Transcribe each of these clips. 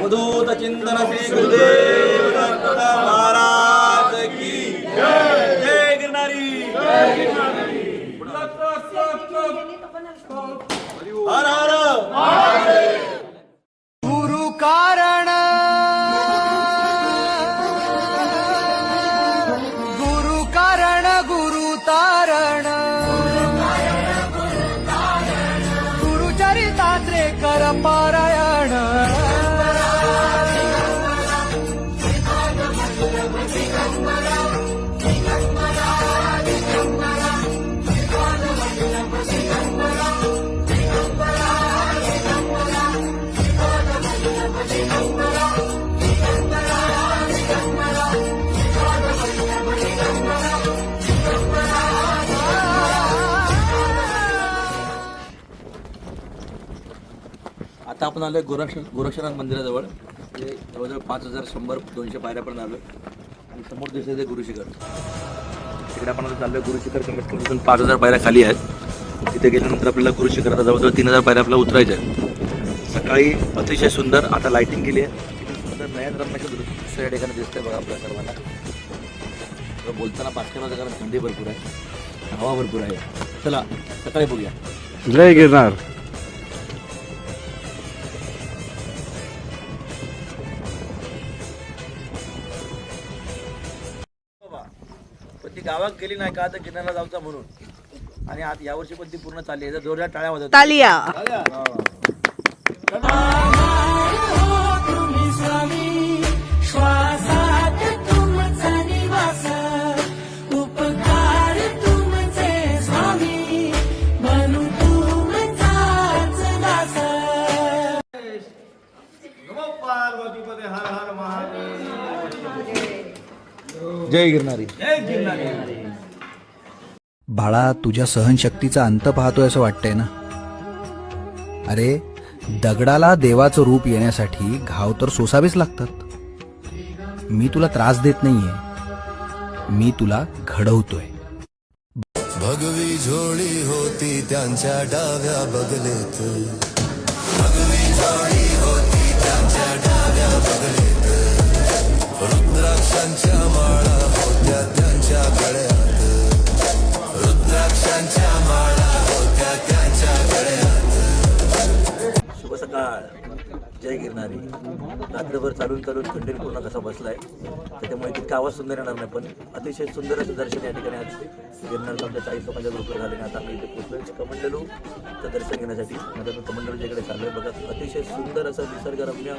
अवधूत चिंतन श्री गुरुदेव दत्त महाराज की जय. जय गिरनारी. हर हर गुरु कारण गुरु कारण गुरु तारण गुरुचरितात्रे कर पारायण आता आपण आलोय गोरक्षनाथ मंदिराजवळ. ते जवळजवळ 5100-200 पायऱ्यापर्यंत आलोय आणि समोर दिसते ते गुरुशिखर. तिकडे आपण आता चाललोय गुरुशिखर. कमीत कमी 5000 पायऱ्या खाली आहेत. तिथे गेल्यानंतर आपल्याला गुरुशिखर आता जवळजवळ 3000 पायऱ्या आपल्याला उतरायच्या आहेत. सकाळी अतिशय सुंदर आता लाईटिंग केली आहे. सुंदर नयन रम्याचं दृश्य या ठिकाणी दिसतंय बघा आपल्या सर्वांना. बोलताना पाचक्यामध्ये कारण थंडी भरपूर आहे, हवा भरपूर आहे. चला सकाळी बघूया. जय गिरनार. पण ती गावात गेली नाही का तर गिरनारला जाऊचा म्हणून. आणि आज यावर्षी पण ती पूर्ण चालली आहे. जोरदार टाळ्या वाजवतात. तालिया. जय गिरनारी. बाळा, तुझ्या सहनशक्तीचा अंत पाहतोय असं वाटतंय ना. अरे, दगडाला देवाचं रूप येण्यासाठी घाव तर सोसावेच लागतात. मी तुला त्रास देत नाहीये, मी तुला घडवतोय. भगवी झोळी होती त्यांच्या डाव्या बगलेत. भगवी झोळी होती त्यांच्या डाव्या बगलेत. रुद्राक्षांच्या माळा होत्या त्यांच्या गळ्यात. रुद्राक्षांच्या माळा होत्या त्यांच्या गळ्यात. शुभ सकाळ. जय गिरनारी. रात्रभर चालून कंटिन्यू पूर्ण कसा बसलाय त्याच्यामुळे तितका आवाज सुंदर येणार नाही, पण अतिशय सुंदर असं दर्शन या ठिकाणी आज गिरनारचं आमच्या 40 लोकांच्या ग्रुपवर झाले. आता आम्ही इथे पोहोचलोय कमंडलूचं दर्शन घेण्यासाठी. आता मी कमंडलूच्या इकडे चाललोय. बघा अतिशय सुंदर असं निसर्गरम्य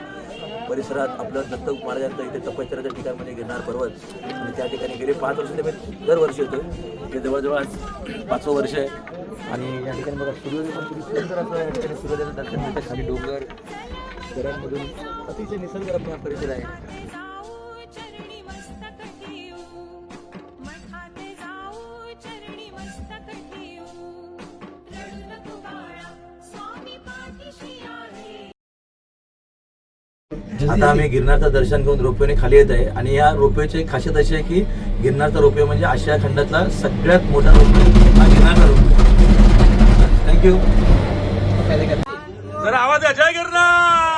परिसरात आपलं दत्त महाराजांचं इथे तपश्चर्याच्या ठिकाण म्हणजे गिरनार पर्वत. आणि त्या ठिकाणी गेले 5 वर्ष मी दरवर्षी येतोय. ते जवळजवळ आज 5वं वर्ष आहे. आणि या ठिकाणी बघा सूर्योदय पण किती सुंदर असं या ठिकाणी सूर्योदयाचं दर्शन मिळतं. खाली डोंगर घरांमधून अतिशय निसर्गरम्य हा परिसर आहे. आता आम्ही गिरनारचं दर्शन घेऊन रोपवेने खाली येत आहे. आणि या रोपवेची एक खासियत अशी आहे की गिरनारचा रोपवे म्हणजे आशिया खंडातला सगळ्यात मोठा रोपवे हा गिरनारचा रोपवे. थँक्यू. जरा आवाज द्या. जय गिरनार.